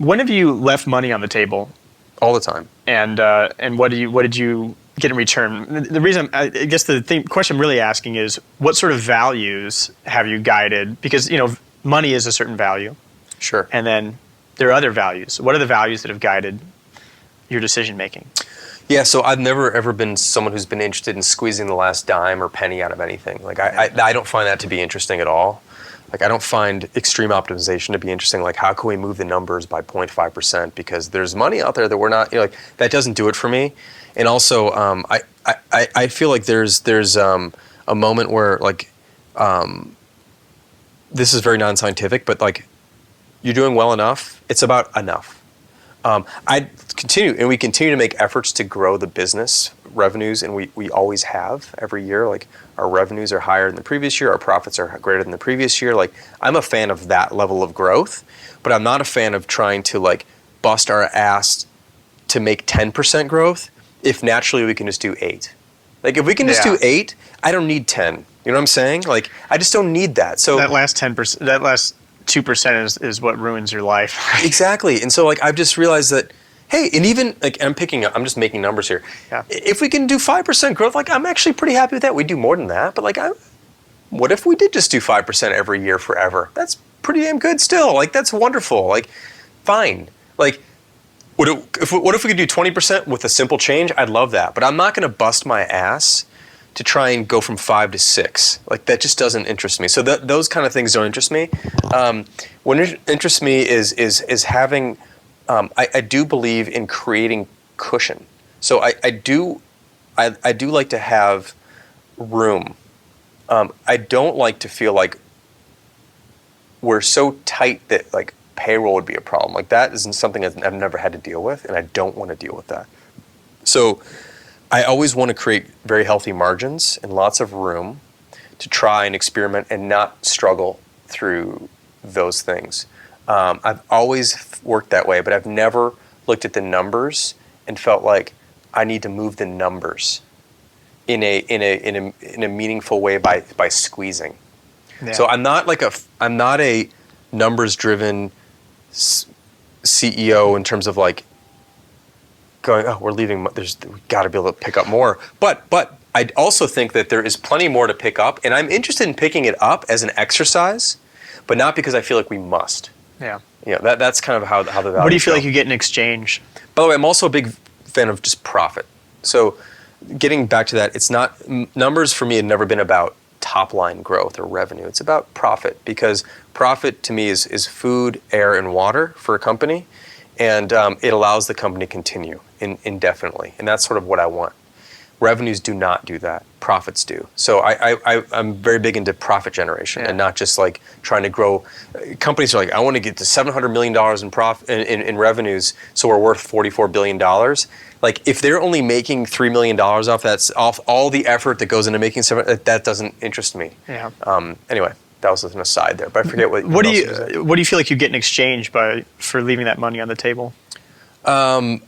When have you left money on the table? All the time. And what did you get in return? The reason, I guess the question I'm really asking is, what sort of values have you guided? Because, money is a certain value. Sure. And then there are other values. What are the values that have guided your decision making? Yeah, so I've never ever been someone who's been interested in squeezing the last dime or penny out of anything. Like I don't find that to be interesting at all. Like I don't find extreme optimization to be interesting. Like how can we move the numbers by 0.5%? Because there's money out there that we're not, like that doesn't do it for me. And also, I feel like there's a moment where like, this is very non-scientific, but like you're doing well enough. It's about enough. We continue to make efforts to grow the business revenues, and we always have every year. Like our revenues are higher than the previous year, our profits are greater than the previous year. Like I'm a fan of that level of growth, but I'm not a fan of trying to like bust our ass to make 10% growth if naturally we can just do 8. Like if we can just do 8, I don't need 10. You know what I'm saying? Like I just don't need that. So that last 10%, that last 2% is what ruins your life. Exactly. And so like I've just realized that, hey, and even like I'm just making numbers here. Yeah. If we can do 5% growth, like I'm actually pretty happy with that. We do more than that, but like what if we did just do 5% every year forever? That's pretty damn good still. Like that's wonderful. Like fine. Like what if we could do 20% with a simple change? I'd love that. But I'm not going to bust my ass to try and go from 5 to 6. Like that just doesn't interest me. So those kind of things don't interest me. What interests me is having, I do believe in creating cushion. So I do like to have room. I don't like to feel like we're so tight that like payroll would be a problem. Like that isn't something I've never had to deal with, and I don't want to deal with that. So I always want to create very healthy margins and lots of room to try and experiment and not struggle through those things. I've always worked that way, but I've never looked at the numbers and felt like I need to move the numbers in a meaningful way by squeezing. Yeah. So I'm not a numbers driven CEO in terms of like going, oh, we're leaving. We've got to be able to pick up more. But I also think that there is plenty more to pick up, and I'm interested in picking it up as an exercise, but not because I feel like we must. Yeah. Yeah. That's kind of how the value. What do you feel like you get in exchange? By the way, I'm also a big fan of just profit. So, getting back to that, it's not numbers for me had never been about top line growth or revenue. It's about profit, because profit to me is food, air, and water for a company, and it allows the company to continue indefinitely, and that's sort of what I want. Revenues do not do that. Profits do. So I'm very big into profit generation, and not just like trying to grow. Companies are like, I want to get to $700 million in revenues, so we're worth $44 billion. Like if they're only making $3 million off all the effort that goes into making that doesn't interest me. Yeah. Anyway, that was an aside there, but I forget what do you feel like you get in exchange for leaving that money on the table? A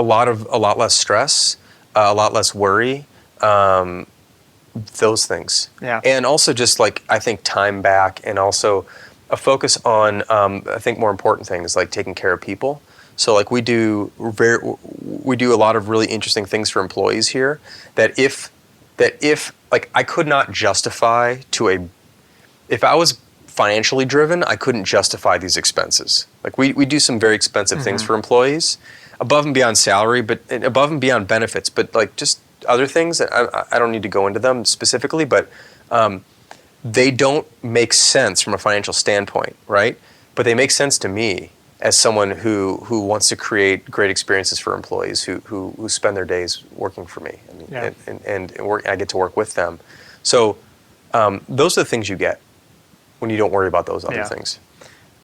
lot less stress. A lot less worry, those things. Yeah. And also just like, I think time back, and also a focus on, I think more important things like taking care of people. So like we do a lot of really interesting things for employees here that if like I could not justify if I was financially driven, I couldn't justify these expenses. Like we do some very expensive things for employees, above and beyond salary, but above and beyond benefits, but like just other things that I don't need to go into them specifically, but they don't make sense from a financial standpoint, right? But they make sense to me as someone who wants to create great experiences for employees who spend their days working for me, and I get to work with them. So those are the things you get when you don't worry about those other things.